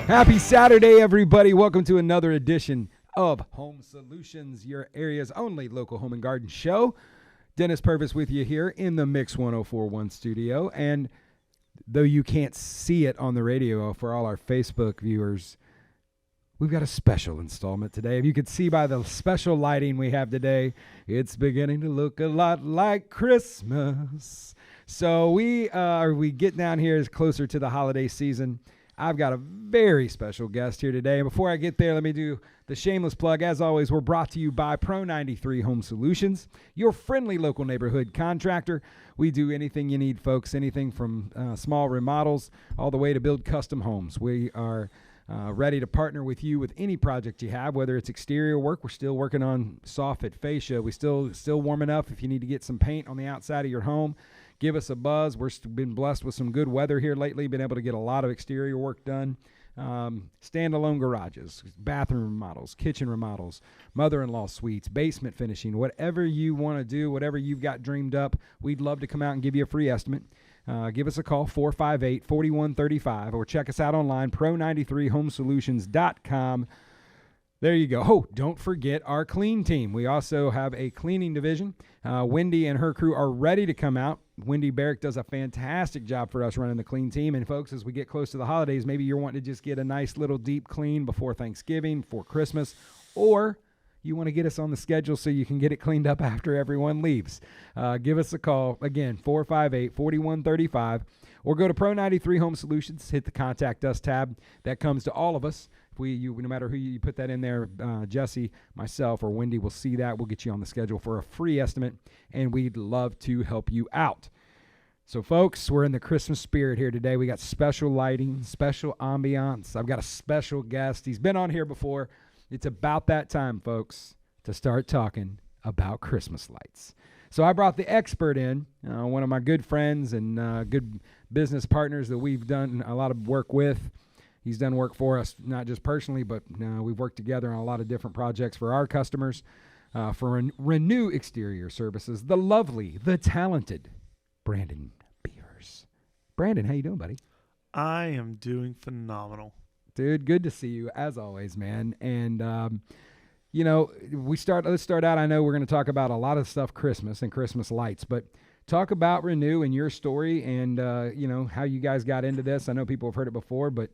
Happy Saturday, everybody. Welcome to another edition of Home Solutions, your area's only local home and garden show. Dennis Purvis with you here in the Mix 104.1 studio. And though you can't see it on the radio for all our Facebook viewers, we've got a special installment today. If you could see by the special lighting we have today, it's beginning to look a lot like Christmas. So we get down here as closer to the holiday season. I've got a very special guest here today. And before I get there, let me do the shameless plug. As always, we're brought to you by Pro 93 Home Solutions, your friendly local neighborhood contractor. We do anything you need, folks, anything from small remodels all the way to build custom homes. We are ready to partner with you with any project you have, whether it's exterior work. We're still working on soffit, fascia. We still warm enough if you need to get some paint on the outside of your home. Give us a buzz. We've been blessed with some good weather here lately, been able to get a lot of exterior work done. Standalone garages, bathroom remodels, kitchen remodels, mother-in-law suites, basement finishing, whatever you want to do, whatever you've got dreamed up, we'd love to come out and give you a free estimate. Give us a call, 458-4135, or check us out online, pro93homesolutions.com. There you go. Oh, don't forget our clean team. We also have a cleaning division. Wendy and her crew are ready to come out. Wendy Barrick does a fantastic job for us running the clean team. And folks, as we get close to the holidays, maybe you're wanting to just get a nice little deep clean before Thanksgiving, before Christmas, or you want to get us on the schedule so you can get it cleaned up after everyone leaves. Give us a call, again, 458-4135, or go to Pro 93 Home Solutions, hit the Contact Us tab. That comes to all of us. No matter who you put that in there, Jesse, myself, or Wendy will see that. We'll get you on the schedule for a free estimate, and we'd love to help you out. So, folks, we're in the Christmas spirit here today. We got special lighting, special ambiance. I've got a special guest. He's been on here before. It's about that time, folks, to start talking about Christmas lights. So I brought the expert in, one of my good friends and good business partners that we've done a lot of work with. He's done work for us, not just personally, but we've worked together on a lot of different projects for our customers, for Renew Exterior Services, the lovely, the talented Brandon Beavers. Brandon, how you doing, buddy? I am doing phenomenal. Dude, good to see you, as always, man. And, let's start out. I know we're going to talk about a lot of stuff Christmas and Christmas lights, but talk about Renew and your story and, how you guys got into this. I know people have heard it before, but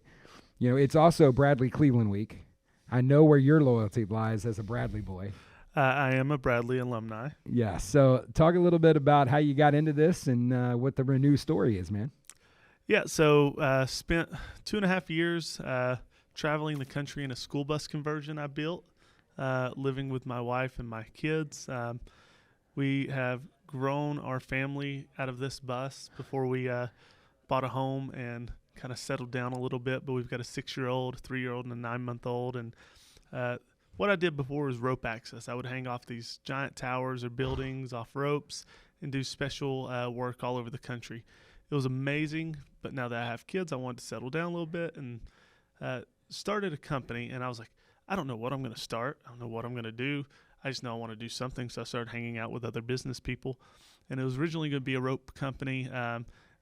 it's also Bradley Cleveland week. I know where your loyalty lies as a Bradley boy. I am a Bradley alumni. Yeah. So talk a little bit about how you got into this and what the Renew story is, man. Yeah. So spent 2.5 years traveling the country in a school bus conversion I built, living with my wife and my kids. We have grown our family out of this bus before we bought a home and kind of settled down a little bit, but we've got a 6-year-old, 3-year-old, and a 9-month-old. And what I did before was rope access. I would hang off these giant towers or buildings off ropes and do special work all over the country. It was amazing, but now that I have kids, I wanted to settle down a little bit and started a company. And I was like, I don't know what I'm going to start. I don't know what I'm going to do. I just know I want to do something. So I started hanging out with other business people. And it was originally going to be a rope company.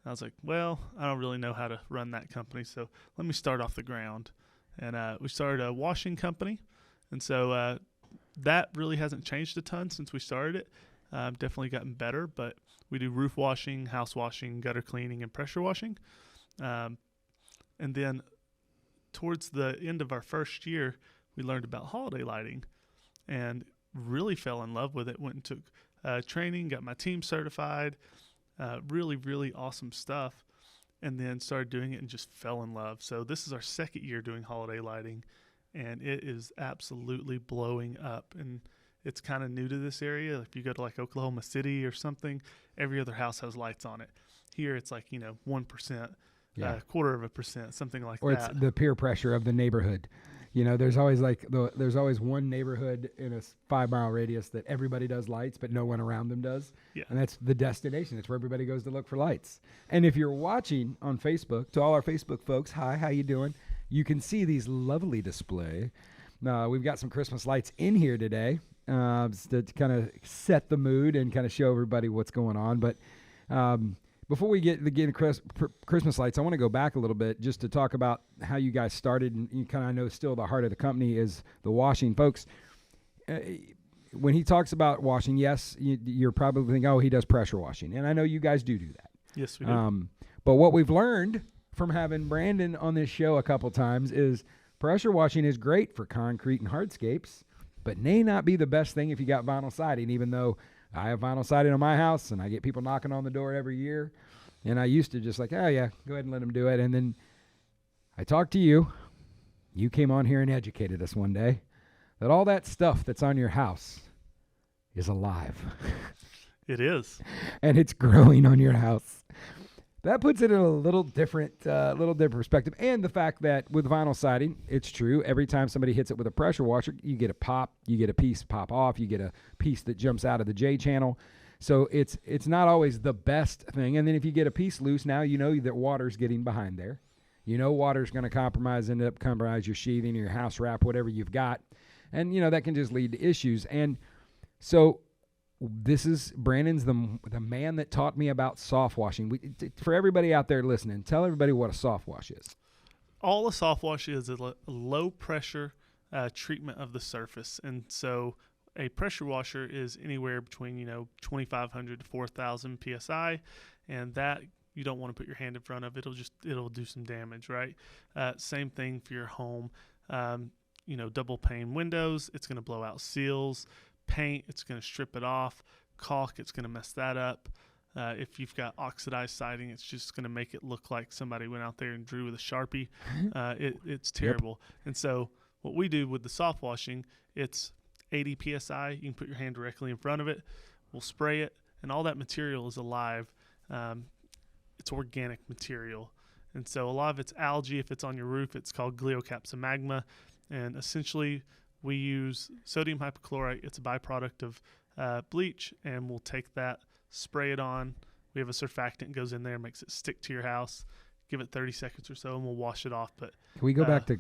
I was like, well, I don't really know how to run that company, so let me start off the ground. And we started a washing company. And so that really hasn't changed a ton since we started it. Definitely gotten better, but we do roof washing, house washing, gutter cleaning, and pressure washing. And then towards the end of our first year, we learned about holiday lighting and really fell in love with it. Went and took training, got my team certified. Really, really awesome stuff, and then started doing it and just fell in love. So this is our second year doing holiday lighting, and it is absolutely blowing up. And it's kind of new to this area. If you go to like Oklahoma City or something, every other house has lights on it. Here it's like 1%, quarter of a percent, something like that. Or it's the peer pressure of the neighborhood. There's always there's always one neighborhood in a 5-mile radius that everybody does lights, but no one around them does. Yeah. And that's the destination. It's where everybody goes to look for lights. And if you're watching on Facebook, to all our Facebook folks, hi, how you doing? You can see these lovely display. We've got some Christmas lights in here today to kind of set the mood and kind of show everybody what's going on. But before we get the Christmas lights, I want to go back a little bit just to talk about how you guys started. And you kind of know still the heart of the company is the washing. Folks, when he talks about washing, yes, you're probably thinking, oh, he does pressure washing. And I know you guys do that. Yes, we do. But what we've learned from having Brandon on this show a couple times is pressure washing is great for concrete and hardscapes, but may not be the best thing if you got vinyl siding, even though I have vinyl siding on my house and I get people knocking on the door every year. And I used to just like, oh, yeah, go ahead and let them do it. And then I talked to you. You came on here and educated us one day that all that stuff that's on your house is alive. It is. And it's growing on your house. That puts it in a little different perspective. And the fact that with vinyl siding, it's true. Every time somebody hits it with a pressure washer, you get a pop, you get a piece pop off, you get a piece that jumps out of the J channel. So it's not always the best thing. And then if you get a piece loose, now you know that water's getting behind there. You know water's going to end up compromise your sheathing or your house wrap, whatever you've got. And, that can just lead to issues. And so this is Brandon's the man that taught me about soft washing. For everybody out there listening, tell everybody what a soft wash is. All a soft wash is a low pressure treatment of the surface. And so a pressure washer is anywhere between, 2,500 to 4,000 PSI. And that you don't want to put your hand in front of. It'll do some damage, right? Same thing for your home. Double pane windows, it's going to blow out seals. Paint, it's going to strip it off. Caulk, it's going to mess that up. If you've got oxidized siding, it's just going to make it look like somebody went out there and drew with a Sharpie. It's terrible. Yep. And so what we do with the soft washing, it's 80 PSI. You can put your hand directly in front of it. We'll spray it, and all that material is alive. It's organic material. And so a lot of it's algae. If it's on your roof, it's called Gliocapsa. And essentially, we use sodium hypochlorite. It's a byproduct of bleach, and we'll take that, spray it on. We have a surfactant goes in there, makes it stick to your house. Give it 30 seconds or so, and we'll wash it off. But can we go back to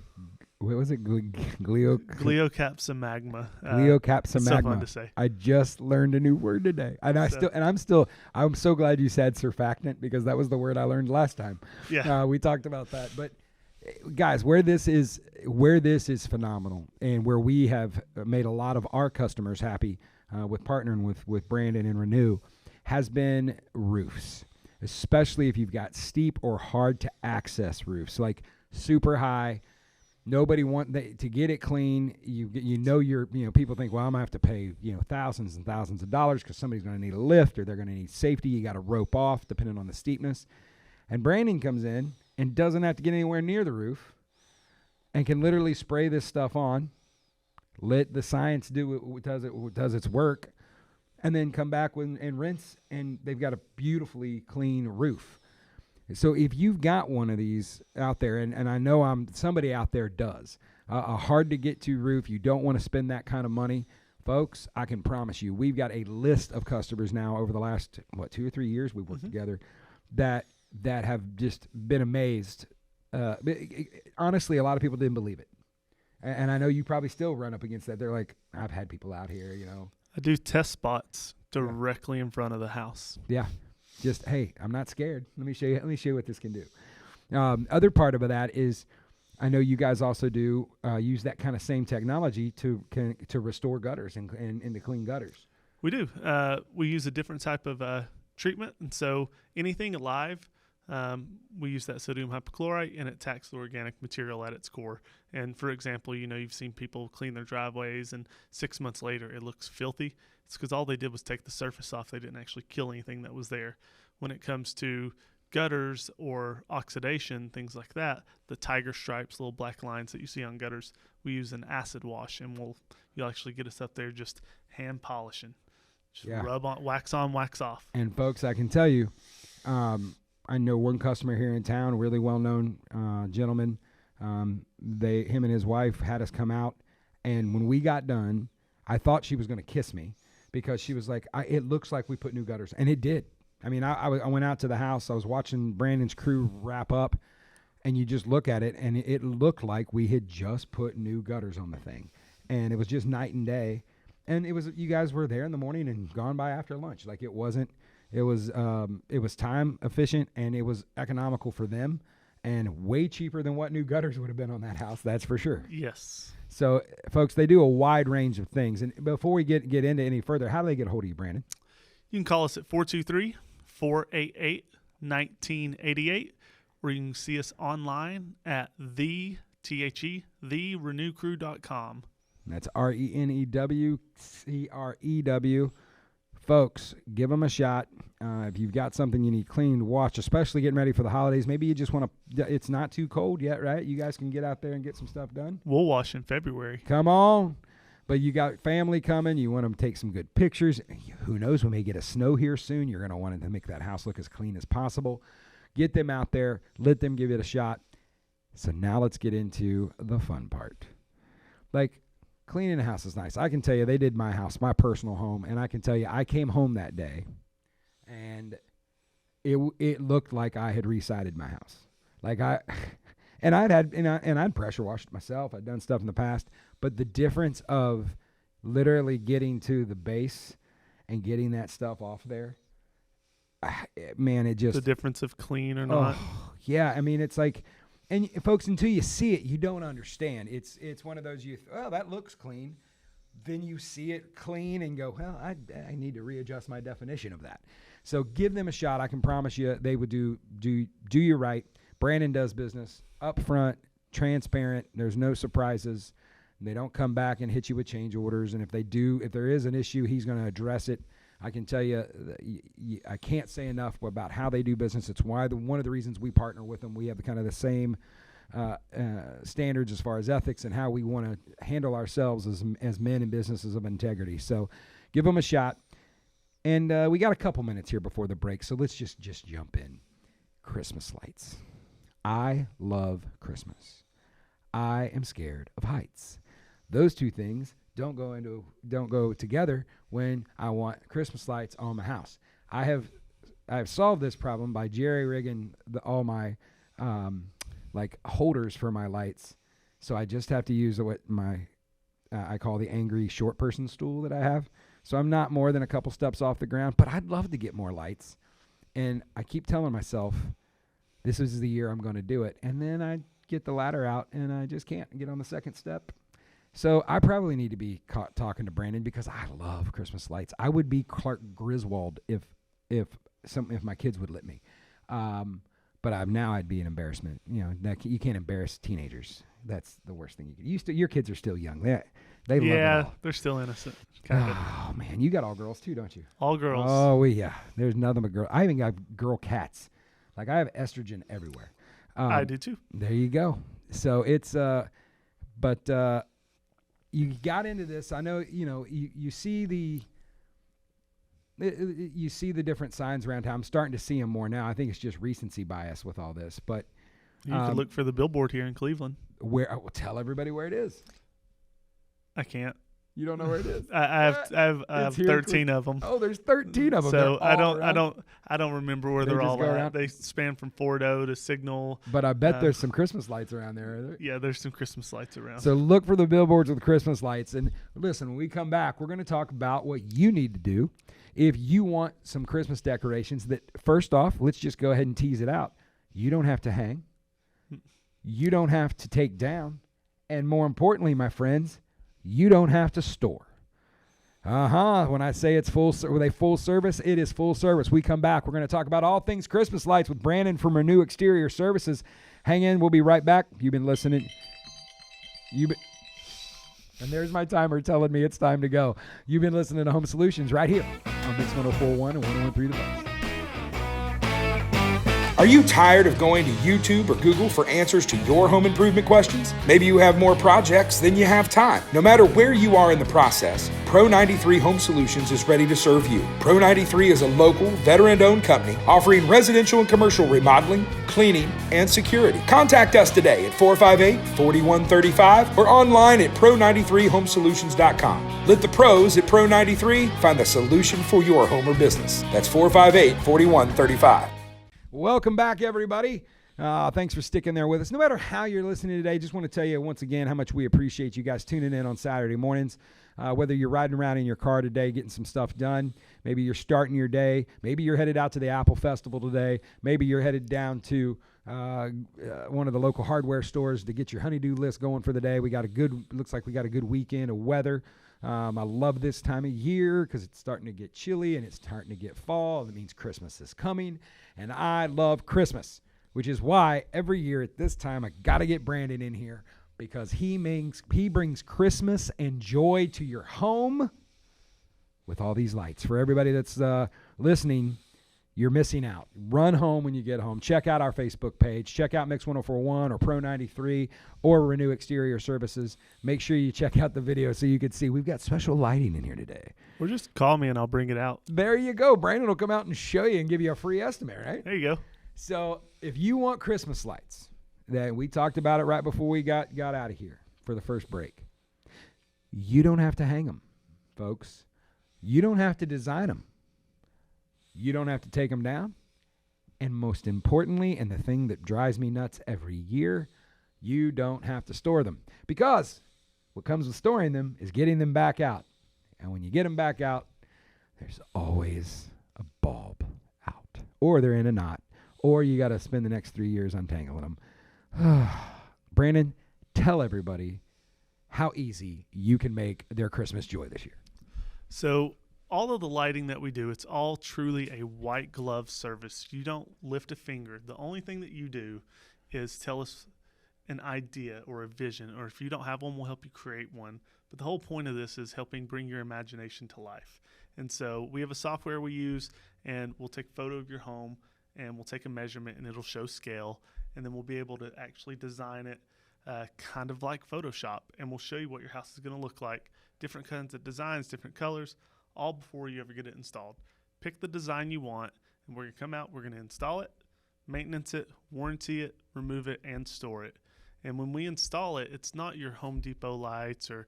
what was it? Gliocapsa magma. Gliocapsa magma. So fun to say. I just learned a new word today, and I'm so glad you said surfactant because that was the word I learned last time. Yeah, we talked about that, but. Guys, where this is phenomenal, and where we have made a lot of our customers happy with partnering with Brandon and Renew, has been roofs, especially if you've got steep or hard to access roofs, like super high. Nobody to get it clean. People think, well, I'm gonna have to pay thousands and thousands of dollars because somebody's gonna need a lift or they're gonna need safety. You got to rope off depending on the steepness, and Brandon comes in and doesn't have to get anywhere near the roof and can literally spray this stuff on, let the science does its work, and then come back and rinse, and they've got a beautifully clean roof. So if you've got one of these out there, and I know somebody out there does, a hard-to-get-to roof, you don't want to spend that kind of money, folks, I can promise you, we've got a list of customers now over the last, 2 or 3 years we've worked together that have just been amazed. Honestly, a lot of people didn't believe it. And I know you probably still run up against that. They're like, I've had people out here, I do test spots directly in front of the house. Yeah. Just, hey, I'm not scared. Let me show you what this can do. Other part of that is I know you guys also do use that kind of same technology to restore gutters and to clean gutters. We do. We use a different type of treatment. And so anything alive, we use that sodium hypochlorite, and it attacks the organic material at its core. And for example, you've seen people clean their driveways, and 6 months later it looks filthy. It's because all they did was take the surface off. They didn't actually kill anything that was there. When it comes to gutters or oxidation, things like that, the tiger stripes, little black lines that you see on gutters, we use an acid wash, and you'll actually get us up there just hand polishing. Just rub on, wax off. And folks, I can tell you, I know one customer here in town, really well-known gentleman. Him and his wife had us come out, and when we got done, I thought she was going to kiss me because she was like, "It looks like we put new gutters," and it did. I mean, I went out to the house. I was watching Brandon's crew wrap up, and you just look at it, and it looked like we had just put new gutters on the thing, and it was just night and day. And it was, you guys were there in the morning and gone by after lunch. Like it wasn't It was time efficient, and it was economical for them, and way cheaper than what new gutters would have been on that house. That's for sure. Yes. So, folks, they do a wide range of things. And before we get into any further, how do they get a hold of you, Brandon? You can call us at 423-488-1988, or you can see us online at therenewcrew.com. That's RENEWCREW. Folks, give them a shot. If you've got something you need cleaned, watch, especially getting ready for the holidays. Maybe you just want to, it's not too cold yet, right? You guys can get out there and get some stuff done. We'll wash in February. Come on. But you got family coming. You want them to take some good pictures. Who knows, we may get a snow here soon. You're going to want to make that house look as clean as possible. Get them out there. Let them give it a shot. So now let's get into the fun part. Like, cleaning a house is nice. I can tell you, they did my house, my personal home, and I can tell you, I came home that day, and it looked like I had resided my house. Like I'd pressure washed it myself. I'd done stuff in the past, but the difference of literally getting to the base and getting that stuff off there, man, it just, the difference of clean or not. Yeah, I mean, it's like. And folks, until you see it, you don't understand. It's one of those that looks clean. Then you see it clean and go, well, I need to readjust my definition of that. So give them a shot. I can promise you they would do you right. Brandon does business upfront, transparent. There's no surprises. They don't come back and hit you with change orders. And if there is an issue, he's going to address it. I can tell you, I can't say enough about how they do business. It's why one of the reasons we partner with them. We have the same standards as far as ethics and how we want to handle ourselves as men in businesses of integrity. So give them a shot. And we got a couple minutes here before the break, so let's just jump in. Christmas lights. I love Christmas. I am scared of heights. Those two things don't go together when I want Christmas lights on my house. I have solved this problem by jerry rigging all my holders for my lights. So I just have to use what I call the angry short person stool that I have. So I'm not more than a couple steps off the ground, but I'd love to get more lights. And I keep telling myself, this is the year I'm going to do it. And then I get the ladder out and I just can't get on the second step. So I probably need to be talking to Brandon because I love Christmas lights. I would be Clark Griswold if my kids would let me. But I'd be an embarrassment. You know, you can't embarrass teenagers. That's the worst thing you can. Your kids are still young. They love it all. They're still innocent. Oh man, you got all girls too, don't you? All girls. Oh yeah. There's nothing but girls. I even got girl cats. Like I have estrogen everywhere. I do too. There you go. So it's you got into this. I know, you see the different signs around town. I'm starting to see them more now. I think it's just recency bias with all this. But you can look for the billboard here in Cleveland. Where I will tell everybody where it is. I can't. You don't know where it is. I have 13 of them. Oh, there's 13 of them. So I don't remember where they're all at. They span from Fordo to Signal. But I bet there's some Christmas lights around there, are there? Yeah, there's some Christmas lights around. So look for the billboards with Christmas lights. And listen, when we come back, we're going to talk about what you need to do if you want some Christmas decorations that, first off, let's just go ahead and tease it out. You don't have to hang. You don't have to take down. And more importantly, my friends, you don't have to store. When I say it's full service, it is full service. We come back. We're going to talk about all things Christmas lights with Brandon from Renew Exterior Services. Hang in. We'll be right back. You've been listening. And there's my timer telling me it's time to go. You've been listening to Home Solutions right here on Mix 104.1 and 101.3 The Buzz. Are you tired of going to YouTube or Google for answers to your home improvement questions? Maybe you have more projects than you have time. No matter where you are in the process, Pro 93 Home Solutions is ready to serve you. Pro 93 is a local, veteran-owned company offering residential and commercial remodeling, cleaning, and security. Contact us today at 458-4135 or online at pro93homesolutions.com. Let the pros at Pro 93 find the solution for your home or business. That's 458-4135. Welcome back, everybody. Thanks for sticking there with us. No matter how you're listening today, just want to tell you once again how much we appreciate you guys tuning in on Saturday mornings. Whether you're riding around in your car today getting some stuff done, maybe you're starting your day, maybe you're headed out to the Apple Festival today, maybe you're headed down to one of the local hardware stores to get your honey-do list going for the day. Looks like we got a good weekend of weather. I love this time of year because it's starting to get chilly and it's starting to get fall. That means Christmas is coming, and I love Christmas, which is why every year at this time I got to get Brandon in here because he brings Christmas and joy to your home with all these lights. For everybody that's listening, you're missing out. Run home when you get home. Check out our Facebook page. Check out Mix 1041 or Pro 93 or Renew Exterior Services. Make sure you check out the video so you can see we've got special lighting in here today. Or just call me and I'll bring it out. There you go. Brandon will come out and show you and give you a free estimate, right? There you go. So if you want Christmas lights, then we talked about it right before we got out of here for the first break. You don't have to hang them, folks. You don't have to design them. You don't have to take them down. And most importantly, and the thing that drives me nuts every year, you don't have to store them. Because what comes with storing them is getting them back out. And when you get them back out, there's always a bulb out. Or they're in a knot. Or you got to spend the next 3 years untangling them. Brandon, tell everybody how easy you can make their Christmas joy this year. So all of the lighting that we do, it's all truly a white glove service. You don't lift a finger. The only thing that you do is tell us an idea or a vision, or if you don't have one, we'll help you create one. But the whole point of this is helping bring your imagination to life. And so we have a software we use, and we'll take a photo of your home, and we'll take a measurement, and it'll show scale, and then we'll be able to actually design it kind of like Photoshop, and we'll show you what your house is going to look like, different kinds of designs, different colors, all before you ever get it installed. Pick the design you want, and we're going to come out, we're going to install it, maintenance it, warranty it, remove it, and store it. And when we install it, it's not your Home Depot lights or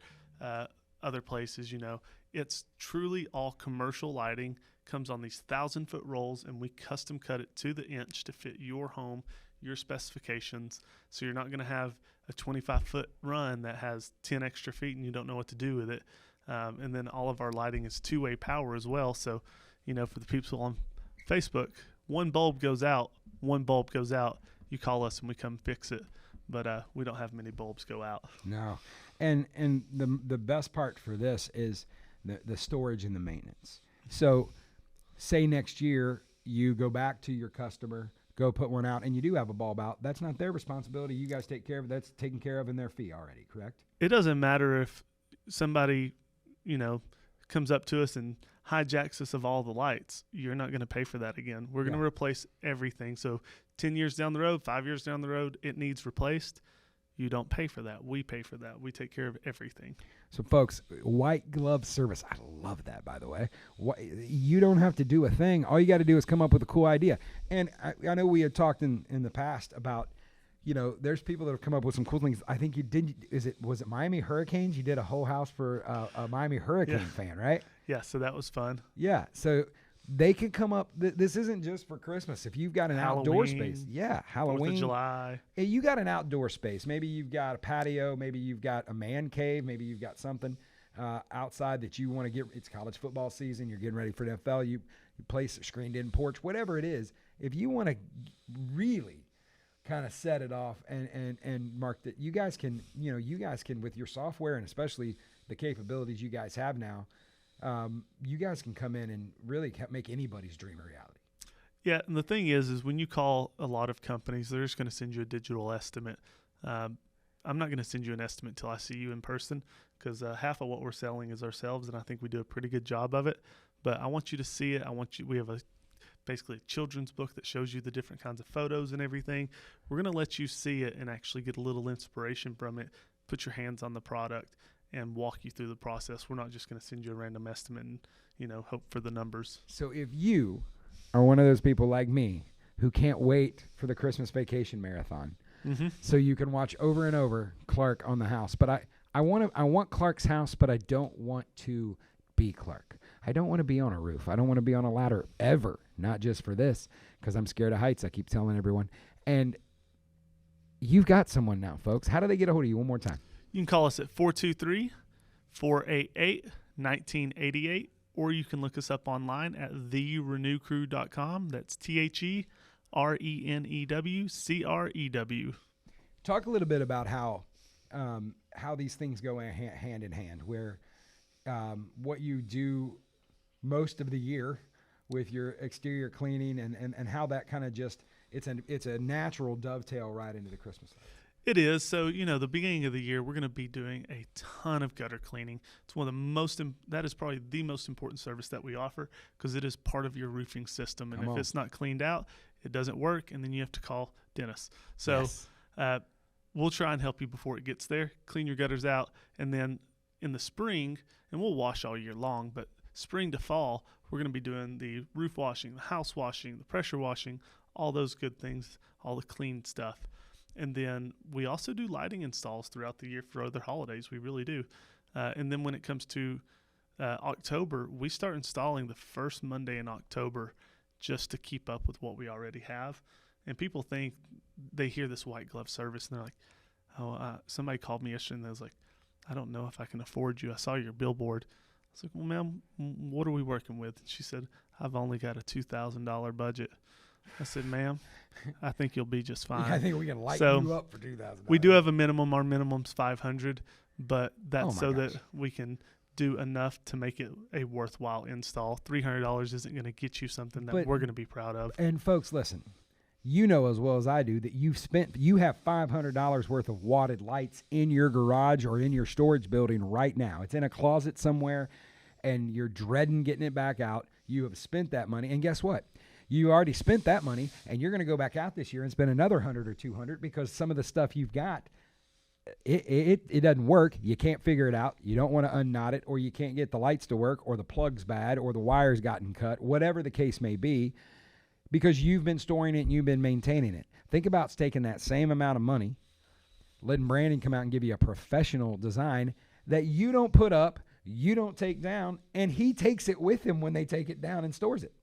other places, It's truly all commercial lighting, comes on these 1,000-foot rolls, and we custom cut it to the inch to fit your home, your specifications. So you're not going to have a 25-foot run that has 10 extra feet and you don't know what to do with it. And then all of our lighting is two-way power as well. So, for the people on Facebook, one bulb goes out. You call us and we come fix it. But we don't have many bulbs go out. No. And the best part for this is the storage and the maintenance. So say next year you go back to your customer, go put one out, and you do have a bulb out. That's not their responsibility. You guys take care of it. That's taken care of in their fee already, correct? It doesn't matter if somebody, comes up to us and hijacks us of all the lights. You're not going to pay for that again. We're going to replace everything. So 10 years down the road, 5 years down the road, it needs replaced. You don't pay for that. We pay for that. We take care of everything. So, folks, white glove service. I love that, by the way. You don't have to do a thing. All you got to do is come up with a cool idea. And I know we had talked in the past about, there's people that have come up with some cool things. I think you did. Was it Miami Hurricanes? You did a whole house for a Miami Hurricane fan, right? Yeah, so that was fun. Yeah, so they could come up. This isn't just for Christmas. If you've got an outdoor space, Halloween, 4th of July. You got an outdoor space. Maybe you've got a patio. Maybe you've got a man cave. Maybe you've got something outside that you want to get. It's college football season. You're getting ready for the NFL. You place a screened-in porch, whatever it is. If you want to really kind of set it off and mark that, you guys can with your software and especially the capabilities you guys have now. You guys can come in and really make anybody's dream a reality. Yeah, and the thing is when you call a lot of companies, they're just going to send you a digital estimate. I'm not going to send you an estimate until I see you in person because half of what we're selling is ourselves, and I think we do a pretty good job of it. But I want you to see it. We have basically a children's book that shows you the different kinds of photos and everything. We're going to let you see it and actually get a little inspiration from it, put your hands on the product, and walk you through the process. We're not just going to send you a random estimate and, hope for the numbers. So if you are one of those people like me who can't wait for the Christmas vacation marathon, so you can watch over and over Clark on the house, but I want Clark's house, but I don't want to be Clark. I don't want to be on a roof. I don't want to be on a ladder ever, not just for this, because I'm scared of heights. I keep telling everyone. And you've got someone now, folks. How do they get a hold of you one more time? You can call us at 423-488-1988, or you can look us up online at therenewcrew.com. That's TheRenewCrew. Talk a little bit about how these things go hand in hand, where what you do most of the year with your exterior cleaning and how that kind of just it's a natural dovetail right into the Christmas lights. It is. So, the beginning of the year, we're going to be doing a ton of gutter cleaning. It's one of the that is probably the most important service that we offer, because it is part of your roofing system. And if it's not cleaned out, it doesn't work, and then you have to call Dennis. So we'll try and help you before it gets there, clean your gutters out, and then in the spring, and we'll wash all year long, but spring to fall, we're going to be doing the roof washing, the house washing, the pressure washing, all those good things, all the clean stuff. And then we also do lighting installs throughout the year for other holidays. We really do. And then when it comes to October, we start installing the first Monday in October just to keep up with what we already have. And people think they hear this white glove service and they're like, somebody called me yesterday and they was like, I don't know if I can afford you. I saw your billboard. I was like, well, ma'am, what are we working with? And she said, I've only got a $2,000 budget. I said, ma'am, I think you'll be just fine. I think we can light you up for $2,000. We do have a minimum. Our minimum's $500, but that's that we can do enough to make it a worthwhile install. $300 isn't going to get you something that we're going to be proud of. And folks, listen, you know as well as I do that you have $500 worth of wadded lights in your garage or in your storage building right now. It's in a closet somewhere, and you're dreading getting it back out. You have spent that money, and guess what? You already spent that money, and you're going to go back out this year and spend another $100 or $200 because some of the stuff you've got, it doesn't work. You can't figure it out. You don't want to unknot it, or you can't get the lights to work, or the plug's bad, or the wire's gotten cut, whatever the case may be, because you've been storing it and you've been maintaining it. Think about taking that same amount of money, letting Brandon come out and give you a professional design that you don't put up, you don't take down, and he takes it with him when they take it down and stores it.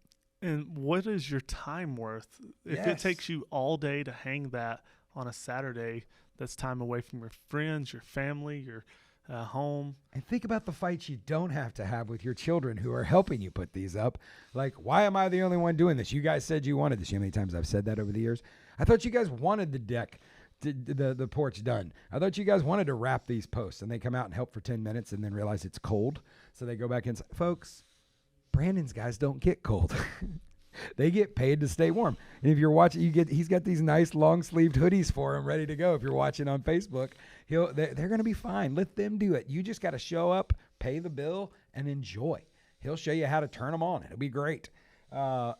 And what is your time worth? If it takes you all day to hang that on a Saturday, that's time away from your friends, your family, your home. And think about the fights you don't have to have with your children who are helping you put these up. Like, why am I the only one doing this? You guys said you wanted this. You know how many times I've said that over the years? I thought you guys wanted the deck, the porch done. I thought you guys wanted to wrap these posts. And they come out and help for 10 minutes and then realize it's cold. So they go back inside. Folks, Brandon's guys don't get cold. They get paid to stay warm. And if you're watching, he's got these nice long-sleeved hoodies for him ready to go. If you're watching on Facebook, they're going to be fine. Let them do it. You just got to show up, pay the bill, and enjoy. He'll show you how to turn them on. It'll be great. But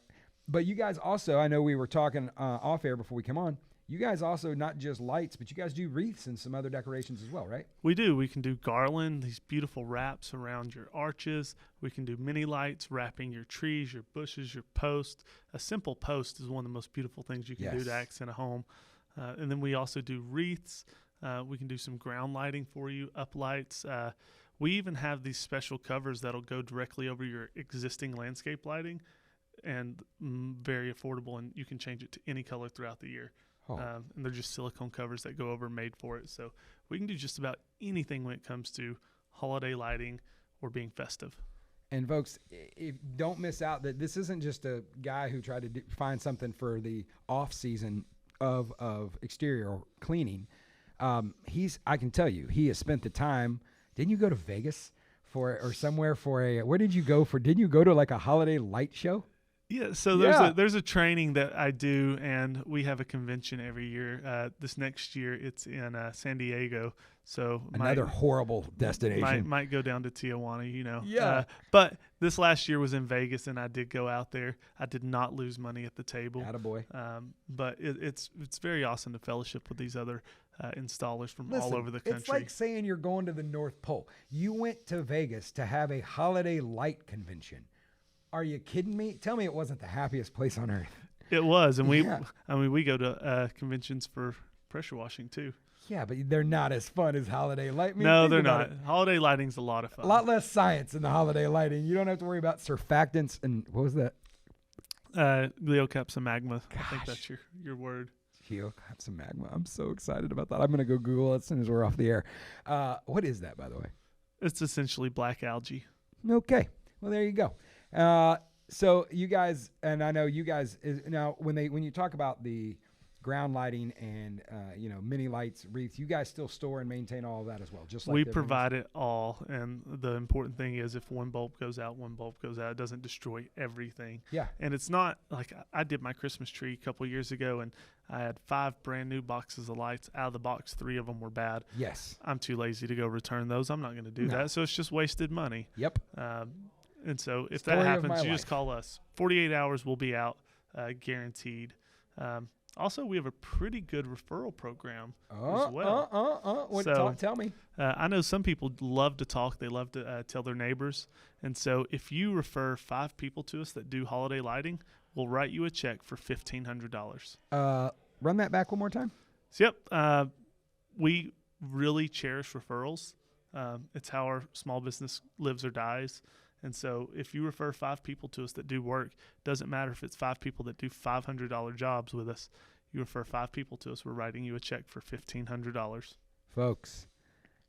you guys also, I know we were talking off air before we come on, you guys also not just lights, but you guys do wreaths and some other decorations as well, right? We do. We can do garland, these beautiful wraps around your arches. We can do mini lights, wrapping your trees, your bushes, your posts. A simple post is one of the most beautiful things you can do to accent a home. And then we also do wreaths. We can do some ground lighting for you, up lights. We even have these special covers that'll go directly over your existing landscape lighting, and very affordable, and you can change it to any color throughout the year. And they're just silicone covers that go over made for it. So we can do just about anything when it comes to holiday lighting or being festive. And folks, don't miss out that this isn't just a guy who tried to find something for the off season of exterior cleaning. I can tell you, he has spent the time. Didn't you go to Vegas or somewhere for where did you go for? Didn't you go to like a holiday light show? Yeah, so there's a training that I do, and we have a convention every year. This next year, it's in San Diego. So another horrible destination. Might go down to Tijuana, you know. Yeah. But this last year was in Vegas, and I did go out there. I did not lose money at the table. Attaboy. But it's very awesome to fellowship with these other installers from all over the country. It's like saying you're going to the North Pole. You went to Vegas to have a holiday light convention. Are you kidding me? Tell me it wasn't the happiest place on earth. It was, and we go to conventions for pressure washing too. Yeah, but they're not as fun as holiday lighting. No, they're not. Holiday lighting's a lot of fun. A lot less science in the holiday lighting. You don't have to worry about surfactants and what was that? Gleocapsa magma. I think that's your word. you. Have some magma. I'm so excited about that. I'm going to go Google it as soon as we're off the air. What is that, by the way? It's essentially black algae. Okay. Well, there you go. So you guys, and I know you guys, now when you talk about the ground lighting and mini lights, wreaths, you guys still store and maintain all of that as well, just like we provide it all, and the important thing is if one bulb goes out, it doesn't destroy everything. Yeah. And it's not like I did my Christmas tree a couple of years ago, and I had 5 brand new boxes of lights. Out of the box, 3 of them were bad. Yes. I'm too lazy to go return those. I'm not going to do that, so it's just wasted money. Yep. And so if Story that of happens, my you life. just call us. 48 hours will be out, guaranteed. Also, we have a pretty good referral program as well. Tell me. I know some people love to talk. They love to tell their neighbors. And so if you refer 5 people to us that do holiday lighting, we'll write you a check for $1,500. Run that back one more time. So, yep. We really cherish referrals. It's how our small business lives or dies. And so if you refer 5 people to us that do work, doesn't matter if it's 5 people that do $500 jobs with us. You refer 5 people to us, we're writing you a check for $1,500. Folks,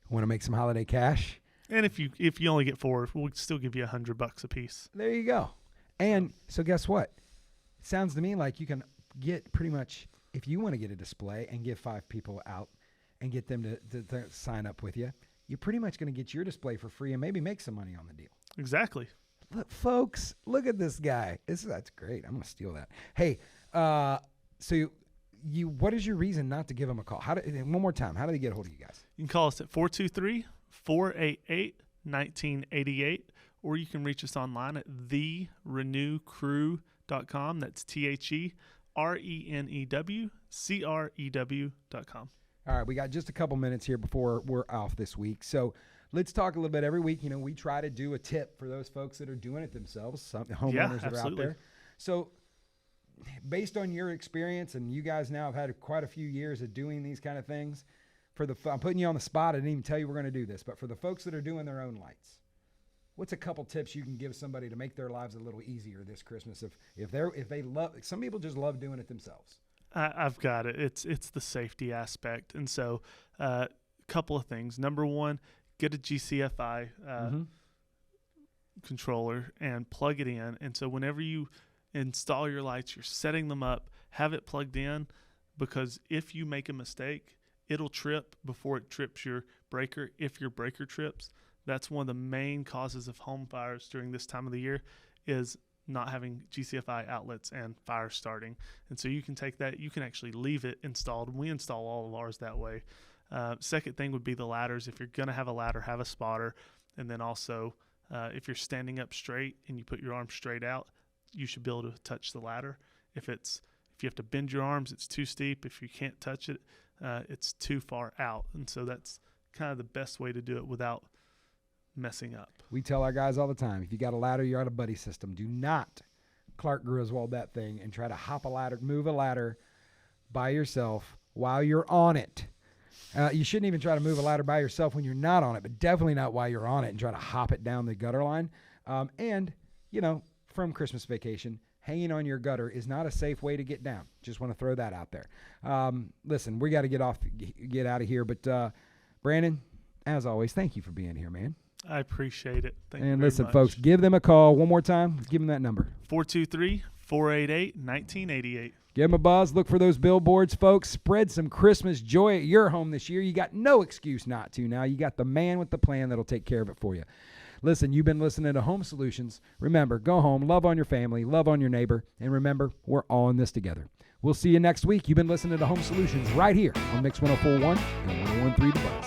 want to make some holiday cash? And if you only get 4, we'll still give you $100 a piece. There you go. And so guess what? It sounds to me like you can get pretty much, if you want to get a display and give 5 people out and get them to sign up with you, you're pretty much going to get your display for free and maybe make some money on the deal. Exactly. Look, folks, look at this guy. That's great. I'm going to steal that. Hey, so you what is your reason not to give them a call? One more time, how do they get a hold of you guys? You can call us at 423-488-1988, or you can reach us online at therenewcrew.com. That's TheRenewcrew.com. All right, we got just a couple minutes here before we're off this week. So let's talk a little bit. Every week, we try to do a tip for those folks that are doing it themselves, some homeowners that are out there. So based on your experience, and you guys now have had quite a few years of doing these kind of things, I'm putting you on the spot. I didn't even tell you we're going to do this, but for the folks that are doing their own lights, what's a couple tips you can give somebody to make their lives a little easier this Christmas? If they love, some people just love doing it themselves. I've got it. It's the safety aspect. And so a couple of things. Number one, get a GCFI controller and plug it in. And so whenever you install your lights, you're setting them up, have it plugged in, because if you make a mistake, it'll trip before it trips your breaker. If your breaker trips, that's one of the main causes of home fires during this time of the year, is not having GCFI outlets and fire starting. And so you can take that, you can actually leave it installed. We install all of ours that way. Second thing would be the ladders. If you're going to have a ladder, have a spotter. And then also, if you're standing up straight and you put your arms straight out, you should be able to touch the ladder. If you have to bend your arms, it's too steep. If you can't touch it, it's too far out. And so that's kind of the best way to do it without messing up. We tell our guys all the time, if you got a ladder, you're on a buddy system. Do not Clark Griswold that thing and try to move a ladder by yourself while you're on it. You shouldn't even try to move a ladder by yourself when you're not on it, but definitely not while you're on it and try to hop it down the gutter line. From Christmas Vacation, hanging on your gutter is not a safe way to get down. Just want to throw that out there. Listen, we got to get out of here. But Brandon, as always, thank you for being here, man. I appreciate it. Thank you and very listen, much. folks, give them a call one more time. Give them that number. 423-488-1988. Give them a buzz. Look for those billboards, folks. Spread some Christmas joy at your home this year. You got no excuse not to now. You got the man with the plan that'll take care of it for you. Listen, you've been listening to Home Solutions. Remember, go home, love on your family, love on your neighbor, and remember, we're all in this together. We'll see you next week. You've been listening to Home Solutions right here on Mix 104.1 and 101.3 The Buzz.